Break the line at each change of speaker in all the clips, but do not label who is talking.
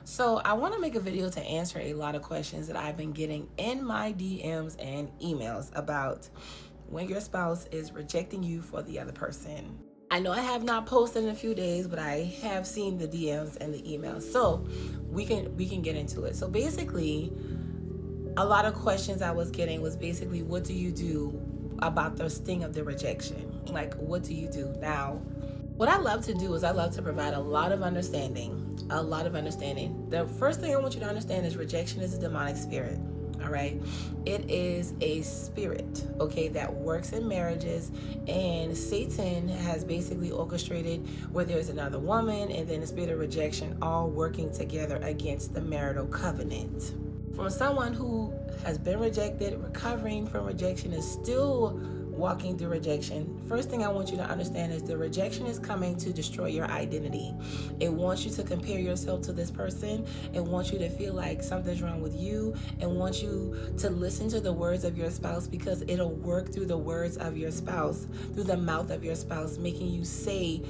So I want to make a video to answer a lot of questions that I've been getting in my DMs and emails about when your spouse is rejecting you for the other person. I know I have not posted in a few days, but I have seen the DMs and the emails. So we can get into it. So basically, a lot of questions I was getting was basically, what do you do about the sting of the rejection? Like, what do you do now? What I love to do is I love to provide a lot of understanding. A lot of understanding. The first thing I want you to understand is rejection is a demonic spirit. All right. It is a spirit, okay, that works in marriages, and Satan has basically orchestrated where there's another woman and then the spirit of rejection all working together against the marital covenant. From someone who has been rejected, recovering from rejection, is still walking through rejection, first thing I want you to understand is the rejection is coming to destroy your identity. It wants you to compare yourself to this person. It wants you to feel like something's wrong with you. It wants you to listen to the words of your spouse, because it'll work through the words of your spouse, through the mouth of your spouse, making you say,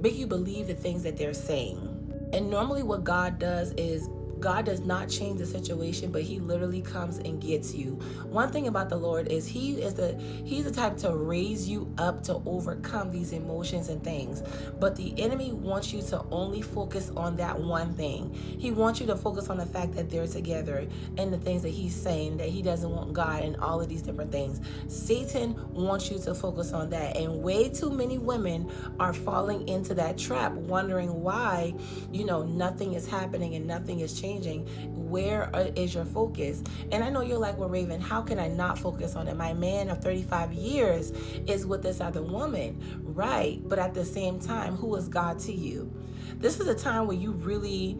make you believe the things that they're saying. And normally what God does is God does not change the situation, but he literally comes and gets you. One thing about the Lord is he's the type to raise you up to overcome these emotions and things. But the enemy wants you to only focus on that one thing. He wants you to focus on the fact that they're together and the things that he's saying, that he doesn't want God and all of these different things. Satan wants you to focus on that. And way too many women are falling into that trap, wondering why, nothing is happening and nothing is changing. Where is your focus? And I know you're like, well, Raven, how can I not focus on it? My man of 35 years is with this other woman, right? But at the same time, who is God to you? This is a time where you really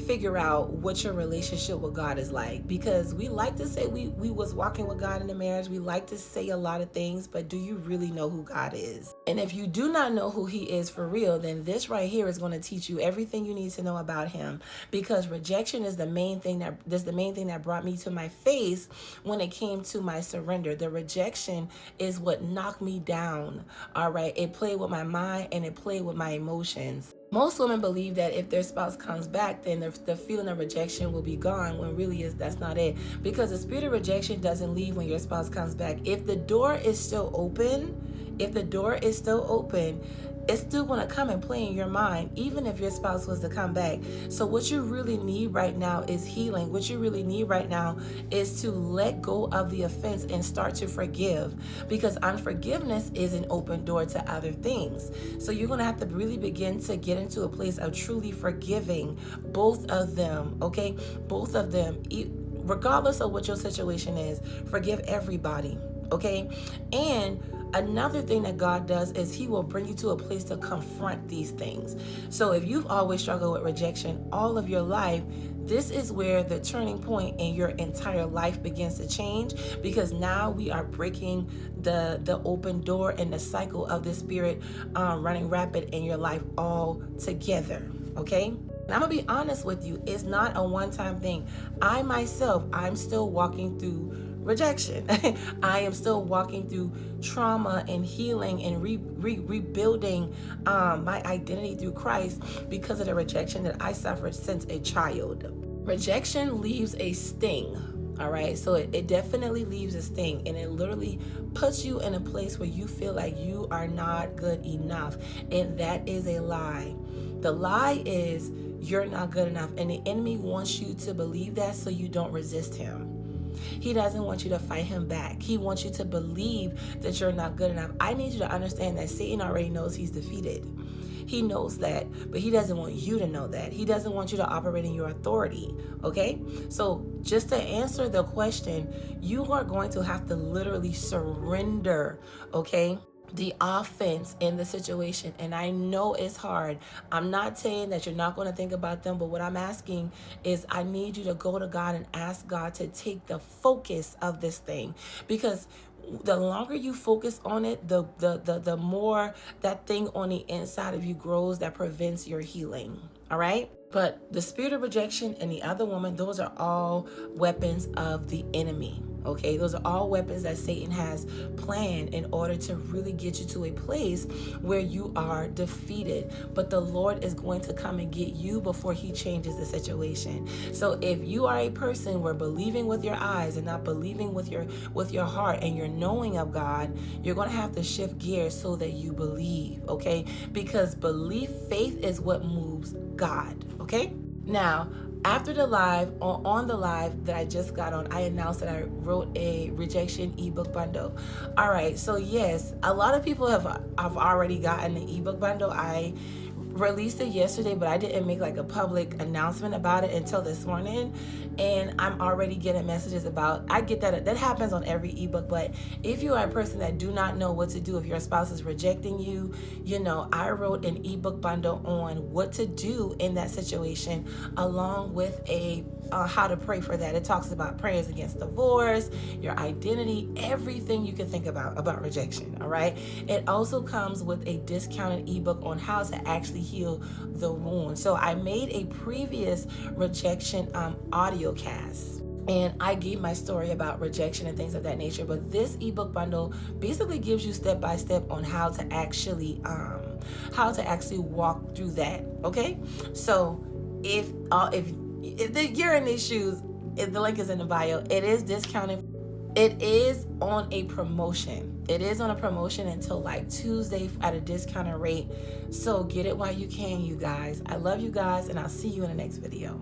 figure out what your relationship with God is like, because we like to say we was walking with God in the marriage. We like to say a lot of things, but do you really know who God is? And if you do not know who he is for real, then this right here is going to teach you everything you need to know about him, because rejection is the main thing that brought me to my face when it came to my surrender. The rejection is what knocked me down. All right, it played with my mind and it played with my emotions. Most women believe that if their spouse comes back, then the feeling of rejection will be gone, when really that's not it. Because the spirit of rejection doesn't leave when your spouse comes back. If the door is still open, it's still going to come and play in your mind, even if your spouse was to come back. So what you really need right now is healing. What you really need right now is to let go of the offense and start to forgive, because unforgiveness is an open door to other things. So you're going to have to really begin to get into a place of truly forgiving both of them, okay? Both of them, regardless of what your situation is, forgive everybody, okay? And another thing that God does is he will bring you to a place to confront these things. So if you've always struggled with rejection all of your life, this is where the turning point in your entire life begins to change, because now we are breaking the open door and the cycle of the spirit running rapid in your life all together, okay? And I'm gonna be honest with you, it's not a one-time thing. I'm still walking through rejection. I am still walking through trauma and healing and rebuilding my identity through Christ because of the rejection that I suffered since a child. Rejection leaves a sting. All right, so it definitely leaves a sting, and it literally puts you in a place where you feel like you are not good enough, and that is a lie. The lie is you're not good enough, and the enemy wants you to believe that so you don't resist him. He doesn't want you to fight him back. He wants you to believe that you're not good enough. I need you to understand that Satan already knows he's defeated. He knows that, but he doesn't want you to know that. He doesn't want you to operate in your authority, okay? So just to answer the question, you are going to have to literally surrender, okay, the offense in the situation. And I know it's hard. I'm not saying that you're not going to think about them, but what I'm asking is I need you to go to God and ask God to take the focus of this thing, because the longer you focus on it, the more that thing on the inside of you grows that prevents your healing. All right? But the spirit of rejection and the other woman, those are all weapons of the enemy. Okay, those are all weapons that Satan has planned in order to really get you to a place where you are defeated. But the Lord is going to come and get you before he changes the situation. So if you are a person where believing with your eyes and not believing with your heart, and you're knowing of God, you're going to have to shift gears so that you believe, okay? Because belief, faith is what moves God, okay? Now, after the live, on the live that I just got on, I announced that I wrote a rejection ebook bundle. All right, so yes, a lot of people have already gotten the ebook bundle. I released it yesterday, but I didn't make like a public announcement about it until this morning, and I'm already getting messages about, I get that happens on every ebook. But if you are a person that do not know what to do if your spouse is rejecting you, I wrote an ebook bundle on what to do in that situation, along with a how to pray for that. It talks about prayers against divorce, your identity, everything you can think about rejection. All right. It also comes with a discounted ebook on how to actually heal the wound. So I made a previous rejection audio cast, and I gave my story about rejection and things of that nature. But this ebook bundle basically gives you step by step on how to actually walk through that. Okay, so if you're in these shoes, the link is in the bio. It is discounted. It is on a promotion. It is on a promotion until like Tuesday at a discounted rate. So get it while you can, you guys. I love you guys, and I'll see you in the next video.